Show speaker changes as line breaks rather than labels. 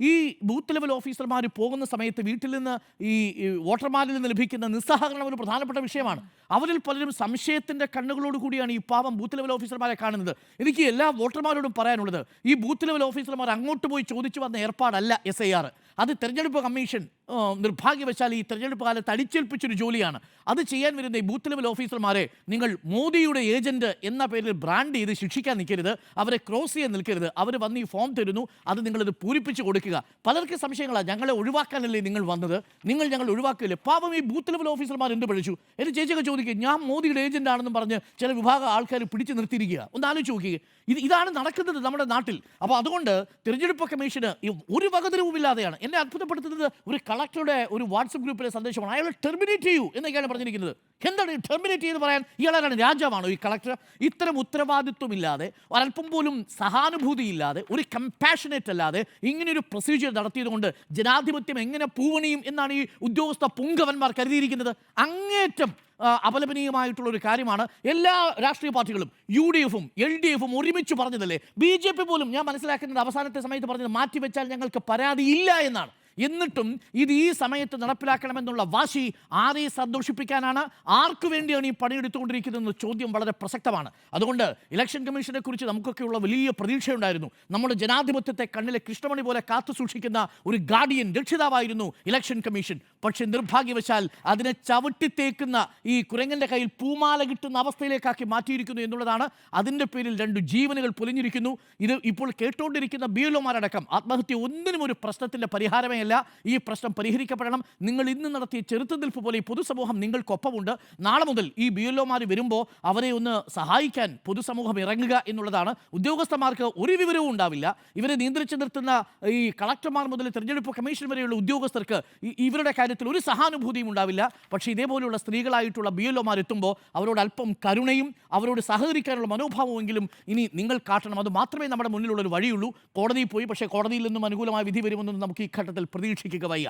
ഈ booth level ഓഫീസർമാർ പോകുന്ന സമയത്ത് വീട്ടിൽ നിന്ന് ഈ വോട്ടർമാരിൽ നിന്ന് ലഭിക്കുന്ന നിസ്സഹകരണം ഒരു പ്രധാനപ്പെട്ട വിഷയമാണ്. അവരിൽ പലരും സംശയത്തിൻ്റെ കണ്ണുകളോട് കൂടിയാണ് ഈ പാവം ബൂത്ത് ലെവൽ ഓഫീസർമാരെ കാണുന്നത്. എനിക്ക് എല്ലാ വോട്ടർമാരോടും പറയാനുള്ളത്, ഈ ബൂത്ത് ലെവൽ ഓഫീസർമാർ അങ്ങോട്ട് പോയി ചോദിച്ചു വന്ന ഏർപ്പാടല്ല SIR. അത് തെരഞ്ഞെടുപ്പ് കമ്മീഷൻ നിർഭാഗ്യവശാൽ ഈ തെരഞ്ഞെടുപ്പ് കാലത്ത് അടിച്ചേൽപ്പിച്ചൊരു ജോലിയാണ്. അത് ചെയ്യാൻ വരുന്ന ഈ ബൂത്ത് ലെവൽ ഓഫീസർമാരെ നിങ്ങൾ മോദിയുടെ ഏജന്റ് എന്ന പേരിൽ ബ്രാൻഡ് ചെയ്ത് ശിക്ഷിക്കാൻ നിൽക്കരുത്, അവരെ ക്രോസ് ചെയ്യാൻ നിൽക്കരുത്. അവർ വന്ന് ഈ ഫോം തരുന്നു, അത് നിങ്ങളിത് പൂരിപ്പിച്ച് കൊടുക്കുക. പലർക്കും സംശയങ്ങളാണ്, ഞങ്ങളെ ഒഴിവാക്കാനല്ലേ നിങ്ങൾ വന്നത്, ഞങ്ങൾ ഒഴിവാക്കില്ലേ? പാവം ഈ ബൂത്ത് ലെവൽ ഓഫീസർമാർ എന്ത് പഠിച്ചു? എൻ്റെ ചേച്ചിയൊക്കെ ചോദിക്കുക, ഞാൻ മോദിയുടെ ഏജന്റ് ആണെന്നും പറഞ്ഞ് ചില വിഭാഗം ആൾക്കാർ പിടിച്ചു നിർത്തിയിരിക്കുക. ഒന്ന് ആലോചിച്ച് നോക്കിയേ, ഇതാണ് നടക്കുന്നത് നമ്മുടെ നാട്ടിൽ. അപ്പോൾ അതുകൊണ്ട് തിരഞ്ഞെടുപ്പ് കമ്മീഷന് ഒരു വകതിരിവുമില്ലാതെയാണ്. എന്നെ അത്ഭുതപ്പെടുത്തുന്നത് ഒരു കളക്ടറുടെ ഒരു വാട്സപ്പ് ഗ്രൂപ്പിലെ സന്ദേശമാണ്. അയാൾ ടെർമിനേറ്റ് ചെയ്യൂ എന്നൊക്കെയാണ് പറഞ്ഞിരിക്കുന്നത്. എന്താണ് ടെർമിനേറ്റ് ചെയ്ത് പറയാൻ? ഇയാളാണ് രാജാവാണോ ഈ കളക്ടർ? ഇത്തരം ഉത്തരവാദിത്വമില്ലാതെ, ഒരല്പം പോലും സഹാനുഭൂതിയില്ലാതെ, ഒരു കമ്പാഷനേറ്റ് അല്ലാതെ ഇങ്ങനെയൊരു പ്രൊസീജിയർ നടത്തിയതുകൊണ്ട് ജനാധിപത്യം എങ്ങനെ പൂവണിയും എന്നാണ് ഈ ഉദ്യോഗസ്ഥ പുങ്കവന്മാർ കരുതിയിരിക്കുന്നത്. അങ്ങേറ്റം അപലപനീയമായിട്ടുള്ളൊരു കാര്യമാണ്. എല്ലാ രാഷ്ട്രീയ പാർട്ടികളും UDF-ഉം LDF-ഉം ഒരുമിച്ച് പറഞ്ഞതല്ലേ. BJP പോലും ഞാൻ മനസ്സിലാക്കുന്നത് അവസാനത്തെ സമയത്ത് പറഞ്ഞത് മാറ്റിവെച്ചാൽ ഞങ്ങൾക്ക് പരാതിയില്ല എന്നാണ്. എന്നിട്ടും ഇത് ഈ സമയത്ത് നടപ്പിലാക്കണമെന്നുള്ള വാശി ആരെ സന്തോഷിപ്പിക്കാനാണ്? ആർക്കു വേണ്ടിയാണ് ഈ പണിയെടുത്തുകൊണ്ടിരിക്കുന്നതെന്ന ചോദ്യം വളരെ പ്രസക്തമാണ്. അതുകൊണ്ട് ഇലക്ഷൻ കമ്മീഷനെ കുറിച്ച് നമുക്കൊക്കെയുള്ള വലിയ പ്രതീക്ഷയുണ്ടായിരുന്നു. നമ്മുടെ ജനാധിപത്യത്തെ കണ്ണിലെ കൃഷ്ണമണി പോലെ കാത്തു സൂക്ഷിക്കുന്ന ഒരു ഗാർഡിയൻ രക്ഷിതാവായിരുന്നു ഇലക്ഷൻ കമ്മീഷൻ. പക്ഷേ നിർഭാഗ്യവശാൽ അതിനെ ചവിട്ടിത്തേക്കുന്ന ഈ കുരങ്ങൻ്റെ കയ്യിൽ പൂമാല കിട്ടുന്ന അവസ്ഥയിലേക്കാക്കി മാറ്റിയിരിക്കുന്നു എന്നുള്ളതാണ്. അതിൻ്റെ പേരിൽ 2 ജീവനുകൾ പൊലിഞ്ഞിരിക്കുന്നു. ഇത് ഇപ്പോൾ കേട്ടുകൊണ്ടിരിക്കുന്ന BLO-മാരടക്കം ആത്മഹത്യ ഒന്നിനും ഒരു പ്രശ്നത്തിൻ്റെ പരിഹാരമേ. ഈ പ്രശ്നം പരിഹരിക്കപ്പെടണം. നിങ്ങൾ ഇന്ന് നടത്തിയ ചെറുത്തുനിൽപ്പ് പോലെ ഈ പൊതുസമൂഹം നിങ്ങൾക്കൊപ്പമുണ്ട്. നാളെ മുതൽ ഈ BLO-മാർ വരുമ്പോൾ അവരെ ഒന്ന് സഹായിക്കാൻ പൊതുസമൂഹം ഇറങ്ങുക എന്നുള്ളതാണ്. ഉദ്യോഗസ്ഥന്മാർക്ക് ഒരു വിവരവും ഉണ്ടാവില്ല. ഇവരെ നിയന്ത്രിച്ചു നിർത്തുന്ന ഈ കളക്ടർമാർ മുതൽ തിരഞ്ഞെടുപ്പ് കമ്മീഷൻ വരെയുള്ള ഉദ്യോഗസ്ഥർക്ക് ഇവരുടെ കാര്യത്തിൽ ഒരു സഹാനുഭൂതിയും ഉണ്ടാവില്ല. പക്ഷേ ഇതേപോലെയുള്ള സ്ത്രീകളായിട്ടുള്ള BLO-മാർ എത്തുമ്പോൾ അവരോട് അല്പം കരുണയും അവരോട് സഹകരിക്കാനുള്ള മനോഭാവമെങ്കിലും ഇനി നിങ്ങൾ കാട്ടണം. അത് മാത്രമേ നമ്മുടെ മുന്നിലുള്ളൊരു വഴിയുള്ളൂ. കോടതിയിൽ പോയി, പക്ഷേ കോടതിയിൽ നിന്നും അനുകൂലമായ വിധി വരുമെന്നും നമുക്ക് ഈ ഘട്ടത്തിൽ പ്രതീക്ഷിക്കുക വയ്യ.